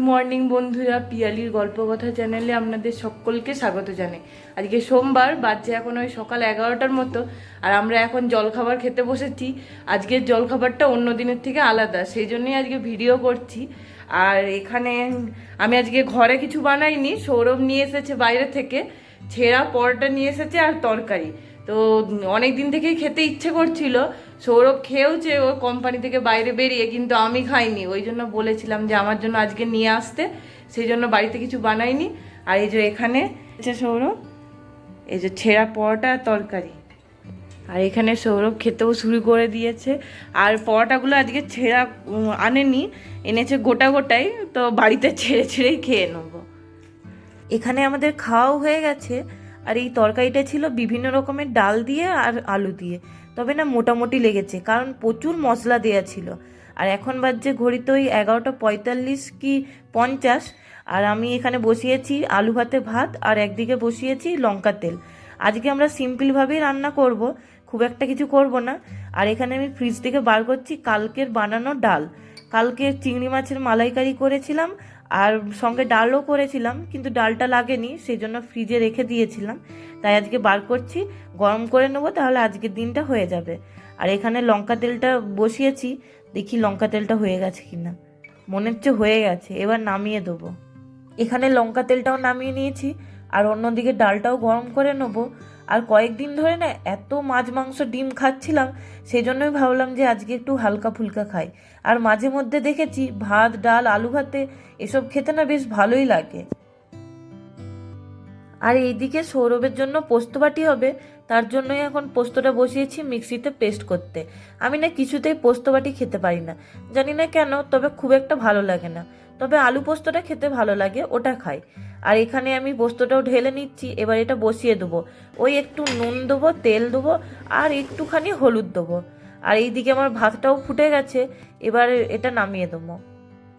Morning বন্ধুরা, পিয়ালির গল্প কথা চ্যানেলে আপনাদের সকলকে স্বাগত জানাই। আজকে সোমবার, বাজছে এখন ওই সকাল 11টার মতো, আর আমরা এখন জলখাবার খেতে বসেছি। আজকের জলখাবারটা অন্য দিনের থেকে আলাদা, সেই জন্যই আজকে ভিডিও করছি। আর এখানে আমি আজকে ঘরে কিছু বানাইনি, সৌরভ নিয়ে এসেছে বাইরে থেকে ছেঁড়া পরোটা নিয়ে এসেছে আর তরকারি। তো অনেক দিন থেকেই খেতে ইচ্ছে করছিল, সৌরভ খেয়েওছে ওর কোম্পানি থেকে বাইরে বেরিয়ে, কিন্তু আমি খাইনি। ওই জন্য বলেছিলাম যে আমার জন্য আজকে নিয়ে আসতে, সেই জন্য বাড়িতে কিছু বানাইনি। আর এই যে এখানে সৌরভ, এই যে ছেঁড়া পরোটা তরকারি, আর এখানে সৌরভ খেতেও শুরু করে দিয়েছে। আর পরোটাগুলো আজকে ছেঁড়া আনেনি, এনেছে গোটা গোটাই, তো বাড়িতে ছেড়ে ছেড়েই খেয়ে নেবো। এখানে আমাদের খাওয়াও হয়ে গেছে। আর এই তরকারিটা ছিল বিভিন্ন রকমের ডাল দিয়ে আর আলু দিয়ে, তবে না মোটামুটি লেগেছে, কারণ প্রচুর মশলা দেওয়া ছিল। আর এখন বাজছে ঘড়িতে ওই 11:45 কি 50। আর আমি এখানে বসিয়েছি আলু ভাতে ভাত, আর একদিকে বসিয়েছি লঙ্কা তেল। আজকে আমরা সিম্পলভাবেই রান্না করব, খুব একটা কিছু করব না। আর এখানে আমি ফ্রিজ থেকে বার করছি কালকের বানানো ডাল। কালকে চিংড়ি মাছের মালাইকারি করেছিলাম, আর সঙ্গে ডালও করেছিলাম, কিন্তু ডালটা লাগেনি, সেই জন্য ফ্রিজে রেখে দিয়েছিলাম। তাই আজকে বার করছি, গরম করে নেবো, তাহলে আজকের দিনটা হয়ে যাবে। আর এখানে লঙ্কা তেলটা বসিয়েছি, দেখি লঙ্কা তেলটা হয়ে গেছে কিনা। মনে হচ্ছে হয়ে গেছে, এবার নামিয়ে দেবো। এখানে লঙ্কা তেলটাও নামিয়ে নিয়েছি, আর অন্যদিকে ডালটাও গরম করে নেবো। আর কয়েকদিন ধরে না এত মাছ মাংস ডিম খাচ্ছিলাম, সেই জন্যই ভাবলাম যে আজকে একটু হালকা ফুলকা খাই। আর মাঝে মধ্যে দেখেছি ভাত ডাল আলু ভাতে এসব খেতে না বেশ ভালোই লাগে। আর এইদিকে সৌরভের জন্য পোস্ত বাটি হবে, তার জন্যই এখন পোস্তটা বসিয়েছি মিক্সিতে পেস্ট করতে। আমি না কিছুতেই পোস্ত বাটি খেতে পারি না, জানি না কেন, তবে খুব একটা ভালো লাগে না। তবে আলু পোস্তটা খেতে ভালো লাগে, ওটা খাই। আর এখানে আমি পোস্তটাও ঢেলে নিচ্ছি, এবার এটা বসিয়ে দেবো। ওই একটু নুন দেবো, তেল দেবো, আর একটুখানি হলুদ দেবো। আর এইদিকে আমার ভাতটাও ফুটে গেছে, এবার এটা নামিয়ে দেবো।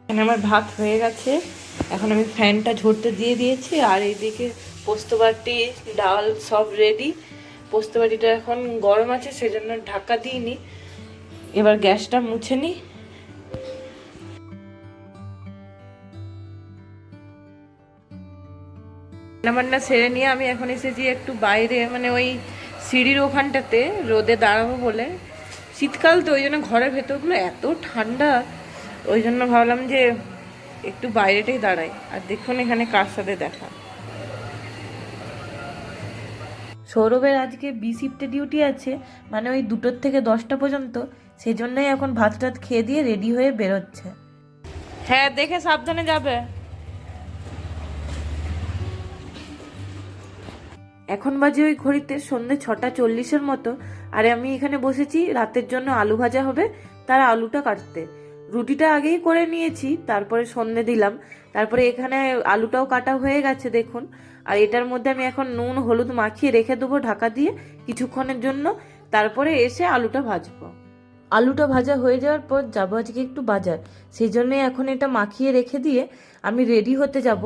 এখানে আমার ভাত হয়ে গেছে, এখন আমি ফ্যানটা ঝরতে দিয়ে দিয়েছি। আর এইদিকে পোস্ত বাটি ডাল সব রেডি। পোস্ত বাটিটা এখন গরম আছে, সেজন্য ঢাকা দিইনি। এবার গ্যাসটা মুছে নিই। রান্নাবান্না সেরে নিয়ে আমি এখন এসেছি একটু বাইরে, মানে ওই সিঁড়ির ওখানটাতে রোদে দাঁড়াবো বলে। শীতকাল তো, ওই জন্য ঘরের ভেতরগুলো এত ঠান্ডা, ওই জন্য ভাবলাম যে একটু বাইরেটাই দাঁড়াই। আর দেখুন এখানে কার সাথে দেখা। সৌরভের আজকে বি শিফটে ডিউটি আছে, মানে ওই 2টোর থেকে 10টা পর্যন্ত, সেই জন্যই এখন ভাত টাত খেয়ে দিয়ে রেডি হয়ে বেরোচ্ছে। হ্যাঁ, দেখে সাবধানে যাবে। এখন বাজে ওই ঘড়িতে সন্ধ্যে 6:40 মতো। আর আমি এখানে বসেছি রাতের জন্য আলু ভাজা হবে, তার আলুটা কাটতে। রুটিটা আগেই করে নিয়েছি, তারপরে সন্ধ্যে দিলাম। তারপরে এখানে আলুটাও কাটা হয়ে গেছে দেখুন। আর এটার মধ্যে আমি এখন নুন হলুদ মাখিয়ে রেখে দেবো ঢাকা দিয়ে কিছুক্ষণের জন্য, তারপরে এসে আলুটা ভাজবো। আলুটা ভাজা হয়ে যাওয়ার পর যাবো আজকে একটু বাজার, সেই জন্যই এখন এটা মাখিয়ে রেখে দিয়ে আমি রেডি হতে যাব।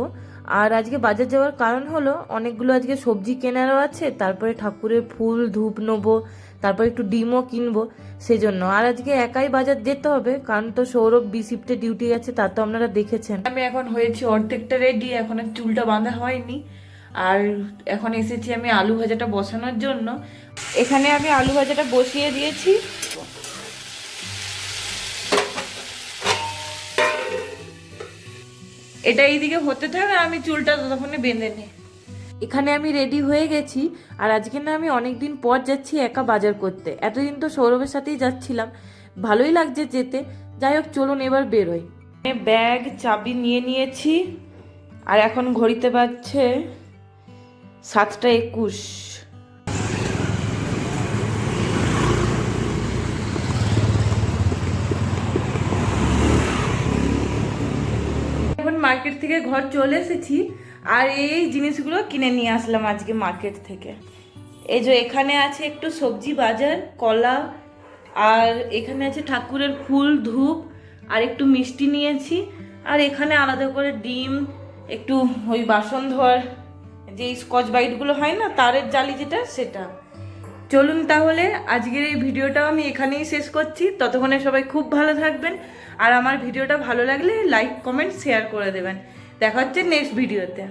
আর আজকে বাজার যাওয়ার কারণ হলো অনেকগুলো আজকে সবজি কেনারও আছে, তারপরে ঠাকুরের ফুল ধূপ নেবো, তারপর একটু ডিমও কিনবো, সেজন্য। আর আজকে একাই বাজার যেতে হবে, কারণ তো সৌরভ বি শিফটে ডিউটি আছে, তা তো আপনারা দেখেছেন। আমি এখন হয়েছি অর্ধেকটা রেডি, এখন আর চুলটা বাঁধা হয়নি। আর এখন এসেছি আমি আলু ভাজাটা বসানোর জন্য। এখানে আমি আলু ভাজাটা বসিয়ে দিয়েছি। এটা এইদিকে হতে থাকে, আমি চুলটা ততক্ষণে বেঁধে নিই। এখানে আমি রেডি হয়ে গেছি। আর আজকে না আমি অনেকদিন পর যাচ্ছি একা বাজার করতে, এতদিন তো সৌরভের সাথেই যাচ্ছিলাম, ভালোই লাগছে যেতে। যাই হোক, চলুন এবার বেরোই। ব্যাগ চাবি নিয়ে নিয়েছি, আর এখন ঘড়িতে বাজছে 7:21। মার্কেট থেকে ঘর চলে এসেছি, আর এই জিনিসগুলো কিনে নিয়ে আসলাম আজকে মার্কেট থেকে। এই যে এখানে আছে একটু সবজি বাজার, কলা, আর এখানে আছে ঠাকুরের ফুল ধূপ, আর একটু মিষ্টি নিয়েছি। আর এখানে আলাদা করে ডিম, একটু ওই বাসন ধোয়ার যে স্কচ বাইটগুলো হয় না, তারের জালি যেটা, সেটা। চলুন তাহলে আজকের এই ভিডিওটাও আমি এখানেই শেষ করছি। ততক্ষণে সবাই খুব ভালো থাকবেন, আর আমার ভিডিওটা ভালো লাগলে লাইক কমেন্ট শেয়ার করে দেবেন। দেখা হচ্ছে নেক্সট ভিডিওতে।